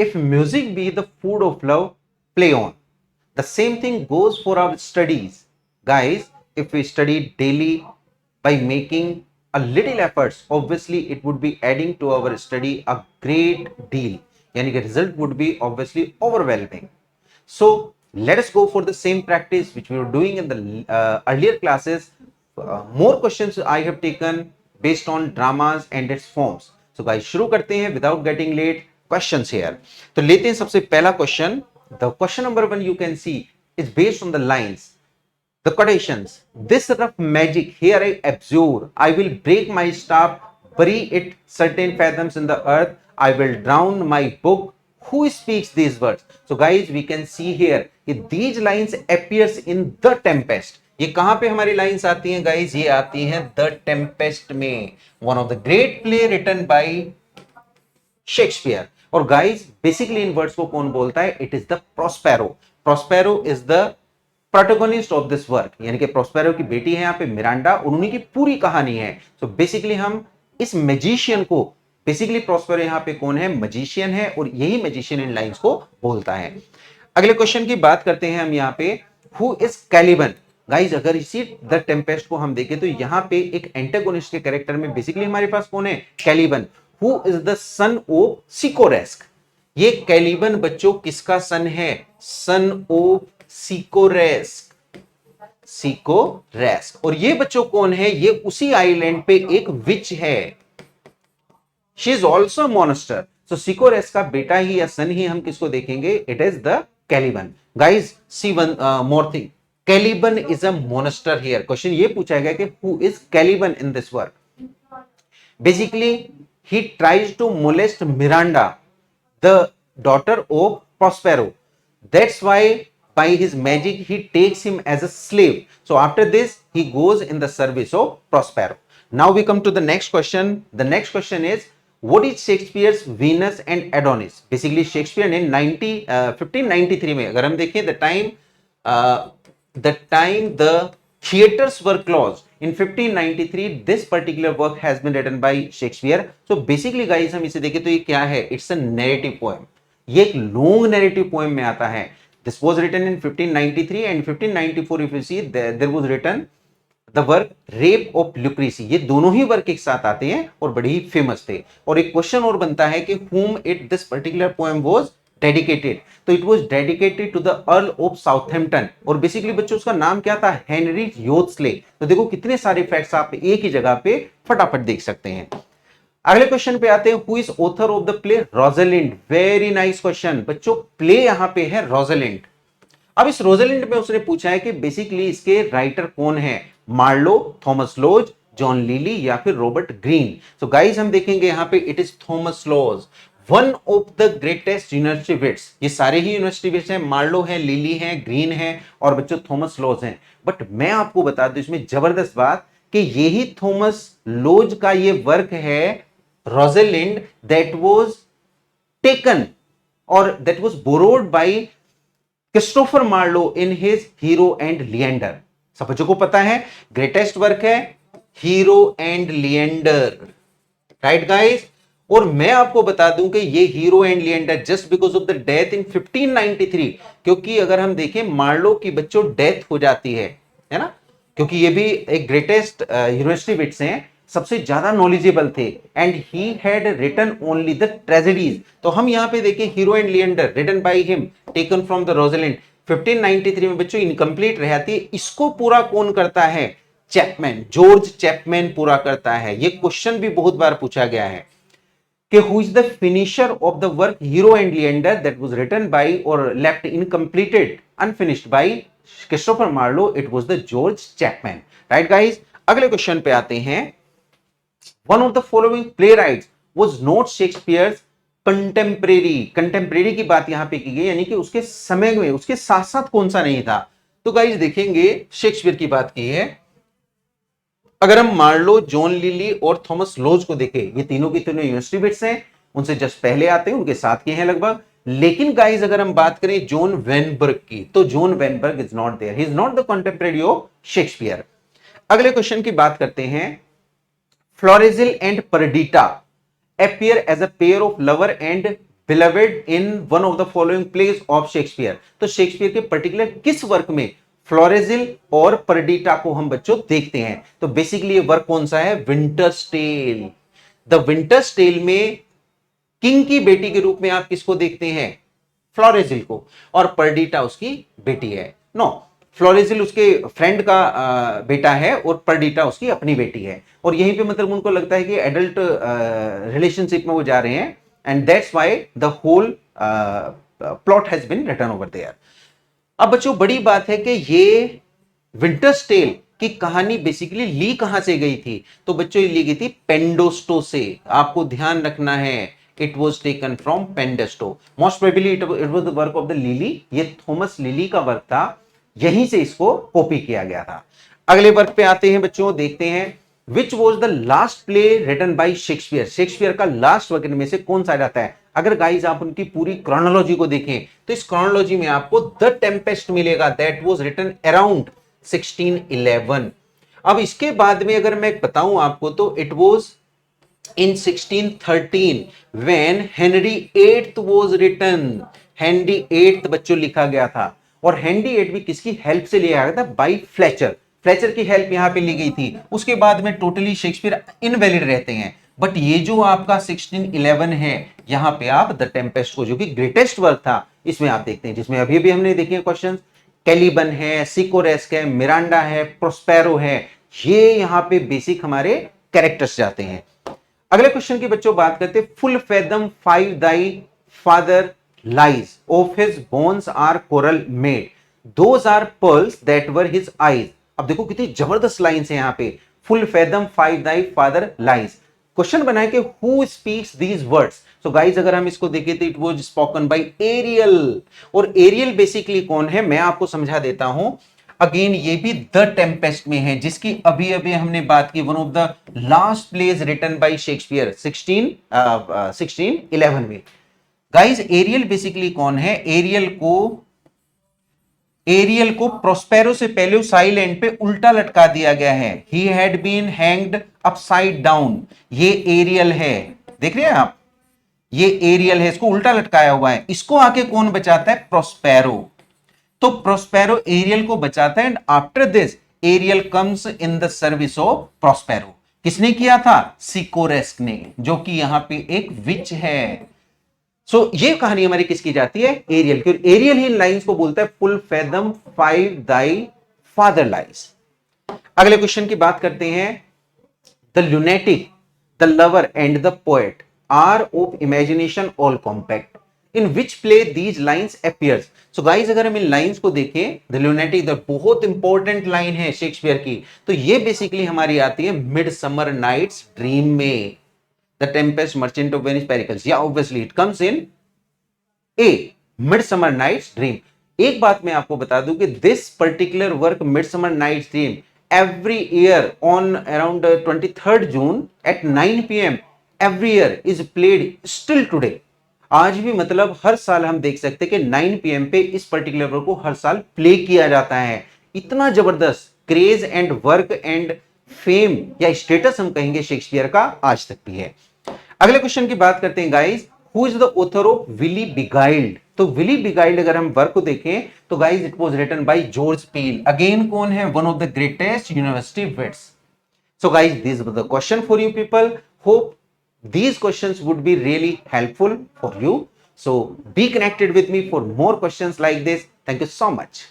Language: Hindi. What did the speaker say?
if music be the food of love, play on. The same thing goes for our studies. Guys, if we study daily by making a little efforts, obviously it would be adding to our study a great deal. Yani कि result would be obviously overwhelming. So let us go for the same practice which we were doing in the earlier classes. More questions I have taken based on dramas and its forms. So guys, शुरू करते हैं without getting late. Questions here. तो लेते हैं सबसे पहला question. The question number 1 you can see is based on the lines. The quotations. This rough magic here I abjure. I will break my staff, bury it certain fathoms in the earth. I will drown my book. Who speaks these words? So guys, we can see here these lines appears in The Tempest. ये कहां पे हमारी लाइंस आती हैं गाइज? ये आती हैं द टेम्पेस्ट में, one of the great play written by Shakespeare. और गाइज बेसिकली इन वर्ड्स को कौन बोलता है? It is the Prospero. Prospero is the protagonist of this work. यानी कि प्रोस्पेरो की बेटी है यहाँ पे मिरांडा और उन्हीं की पूरी कहानी है. सो बेसिकली हम इस मैजिशियन को, बेसिकली प्रोस्पेरो यहाँ पे कौन है? मैजिशियन है और यही मैजिशियन इन लाइंस को बोलता है. अगले क्वेश्चन की बात करते हैं हम यहाँ पे. Who is Caliban? गाइज अगर इसी द टेम्पेस्ट को हम देखें तो यहाँ पे एक एंटागोनिस्ट के कैरेक्टर में बेसिकली हमारे पास कौन है? Caliban. Who is the son of Sycorax? ये कैलिबन बच्चों किसका सन है? Son of Sycorax. सिकोरेस्क. और ये बच्चों कौन है? ये उसी आइलैंड पे एक विच है. She is also monster. So Sycorax का बेटा ही या सन ही हम किसको देखेंगे? It is the Caliban. Guys see one more thing. Caliban is a monster here. Question ये पूछा गया कि who is Caliban in this work? Basically he tries to molest Miranda, the daughter of Prospero. That's why by his magic he takes him as a slave. So after this he goes in the service of Prospero. Now we come to the next question. The next question is, what is Shakespeare's Venus and Adonis? Basically Shakespeare ने 1593 में अगर हम देखें the time the theaters were closed in 1593, this particular work has been written by Shakespeare. So basically guys हम इसे देखें तो ये क्या है? It's a narrative poem. ये एक long narrative poem में आता है. This was written in 1593 and 1594 if you see there was written the work Rape of Lucrece. ये दोनों ही वर्क एक साथ आते हैं और बड़े ही फेमस थे. और एक क्वेश्चन और बनता है कि whom it this particular poem was dedicated. तो it was dedicated to the Earl of Southampton. और बेसिकली बच्चों उसका नाम क्या था? Henry Wriothesley. तो देखो कितने सारे फैक्ट्स आप एक ही जगह पे फटाफट देख सकते हैं. अगले क्वेश्चन पे आते हैं. Who is author of the play Rosalind? Very nice question बच्चों. प्ले यहां पे है रोजालिंड. अब इस रोजालिंड में उसने पूछा है कि बेसिकली इसके राइटर कौन है? Marlowe, Thomas Lodge, John Lyly या फिर रॉबर्ट ग्रीन. सो गाइस हम देखेंगे यहां पे it is Thomas Lodge, one of the greatest university wits. ये सारे ही यूनिवर्सिटी विट्स हैं. मार्लो है, लिली है, ग्रीन है और बच्चों थॉमस लॉज हैं. बट मैं आपको बता दूं इसमें जबरदस्त बात कि यही थॉमस लॉज का ये वर्क है रोजालिंड दैट वाज टेकन और that was borrowed by Christopher Marlowe in his Hero and Leander. सब बच्चों को पता है ग्रेटेस्ट वर्क है Hero and Leander. Right guys. और मैं आपको बता दूं कि ये Hero and Leander just because of the death in 1593, क्योंकि अगर हम देखें मार्लो की बच्चों डेथ हो जाती है ना, क्योंकि ये भी एक ग्रेटेस्ट यूनिवर्सिटी विट्स हैं, सबसे ज्यादा नॉलेजेबल थे and he had written only the tragedies. तो हम यहां पे देखें Hero and Leander written by him taken from the Rosalind 1593 में बच्चों इनकम्प्लीट रह जाती है. इसको पूरा कौन करता है? चैपमैन, जॉर्ज चैपमैन पूरा करता है. ये क्वेश्चन भी बहुत बार पूछा गया है कि who is the finisher of the work Hero and Leander that was written by or left incompleted unfinished by Christopher Marlowe? It was the George Chapman. Right guys. अगले क्वेश्चन पे आते हैं. One of the following playwrights was not Shakespeare's contemporary. Contemporary की बात यहां पे की गई यानी कि उसके समय में उसके साथ साथ कौन सा नहीं था. तो गाइज देखेंगे शेक्सपियर की बात की है. अगर हम मार्लो, जॉन लिली और थॉमस लॉज को देखें, ये तीनों की तीनों यूनिवर्सिटी विट्स हैं, उनसे जस्ट पहले आते हैं, उनके साथ के हैं लगभग. लेकिन गाइज अगर हम बात करें जॉन वेनबर्ग की, तो John Weinberg is not there. He is not the contemporary of Shakespeare. अगले क्वेश्चन की बात करते हैं. Florizel and Perdita appear as a pair of lover and beloved in one of the following plays of Shakespeare. तो शेक्सपियर के पर्टिकुलर किस वर्क में फ्लोरेजिल और परडीटा को हम बच्चों देखते हैं? तो बेसिकली ये वर्क कौन सा है? Winter's Tale. The Winter's Tale में किंग की बेटी के रूप में आप किसको देखते हैं? फ्लोरेजिल को, और परडीटा उसकी बेटी है। नो, फ्लोरेजिल उसके फ्रेंड का बेटा है और परडीटा उसकी अपनी बेटी है। और यहीं पे मतलब उनको लगता है कि एडल्ट रिलेशनशिप में वो जा रहे हैं, and that's why the whole plot has been written over there. अब बच्चों बड़ी बात है कि ये विंटर्स टेल की कहानी बेसिकली ली कहां से गई थी? तो बच्चों ये ली गई थी पेंडोस्टो से। आपको ध्यान रखना है, it was taken from Pendesto. Most probably it was the work of the Lilly. ये थॉमस लिली का वर्क था, यहीं से इसको कॉपी किया गया था। अगले वर्क पे आते हैं बच्चों, देखते हैं which was the last play written by Shakespeare. Shakespeare का लास्ट वर्क में से कौन सा जाता है? अगर गाइस आप उनकी पूरी क्रोनोलॉजी को देखें तो इस क्रोनोलॉजी में आपको द टेम्पेस्ट मिलेगा, दैट वाज रिटन अराउंड 1611। अब इसके बाद में अगर मैं बताऊं आपको तो it was in 1613 when Henry VIII was written। Henry eight बच्चों लिखा गया था, और हेनरी एट भी किसकी हेल्प से लिया गया था? By Fletcher. फ्लेचर की हेल्प यहां पे ली गई थी। उसके बाद में टोटली शेक्सपियर इनवैलिड रहते हैं, बट ये जो आपका 1611 है, यहां पे आप द टेम्पेस्ट को, जो कि ग्रेटेस्ट वर्क था, इसमें आप देखते हैं, जिसमें अभी अभी हमने देखे क्वेश्चन, कैलिबन है, सिकोरेस्क है, मिरांडा है, प्रोस्पेरो है, ये यहां पे बेसिक हमारे कैरेक्टर्स जाते हैं। अगले क्वेश्चन की बच्चों बात करते हैं, full fathom 5 thy father lies of his bones are coral made, those are pearls that were his eyes. अब देखो कितनी जबरदस्त लाइंस है यहाँ पे, full fathom 5 thy father lies. Question बना है कि who speaks these words? So guys अगर हम इसको देखें तो it was spoken by Ariel. और एरियल बेसिकली कौन है, मैं आपको समझा देता हूं। अगेन ये भी द टेम्पेस्ट में है, जिसकी अभी अभी हमने बात की, one of the last plays written by Shakespeare 1611 में। गाइस एरियल बेसिकली कौन है? एरियल को प्रोस्पेरो से पहले उस आइलैंड पे उल्टा लटका दिया गया है। He had been hanged upside down. ये एरियल है, देख रहे हैं आप, ये एरियल है, इसको उल्टा लटकाया हुआ है। इसको आके कौन बचाता है? प्रोस्पेरो। तो प्रोस्पेरो एरियल को बचाता है, and after this Ariel comes in the service of Prospero. किसने किया था? सिकोरेस्क ने, जो कि यहां पे एक विच है। सो ये कहानी हमारी किसकी जाती है? एरियल की। एरियल ही इन लाइंस को बोलता है full fathom 5 thy father lies. अगले क्वेश्चन की बात करते हैं, the lunatic, the lover and the poet are of imagination all compact, in which play these lines appears। So guys अगर हम इन लाइंस को देखें, द लुनेटिक, द बहुत इंपॉर्टेंट लाइन है शेक्सपियर की, तो ये बेसिकली हमारी आती है मिड समर नाइट्स ड्रीम में। The Tempest, Merchant of Venice, Pericles, या obviously it comes in a, Midsummer Night's Dream. एक बात मैं आपको बता दूं कि this particular work Midsummer Night's Dream every year on around 23rd June at 9 p.m. every year is played still today। आज भी मतलब हर साल हम देख सकते हैं कि 9 PM पे इस पर्टिकुलर वर्क को हर साल प्ले किया जाता है। इतना जबरदस्त craze and work and fame या स्टेटस हम कहेंगे शेक्सपियर का आज तक भी है। अगले क्वेश्चन की बात करते हैं guys, who is the author of Willy Beguiled. तो विली बिगाइल्ड अगर हम वर्क को देखें तो guys it was written by George Peele. Again कौन है? One of the greatest university wits. So guys this was the question for you people. Hope these questions would be really helpful for you. So be connected with me for more questions like this. Thank you so much.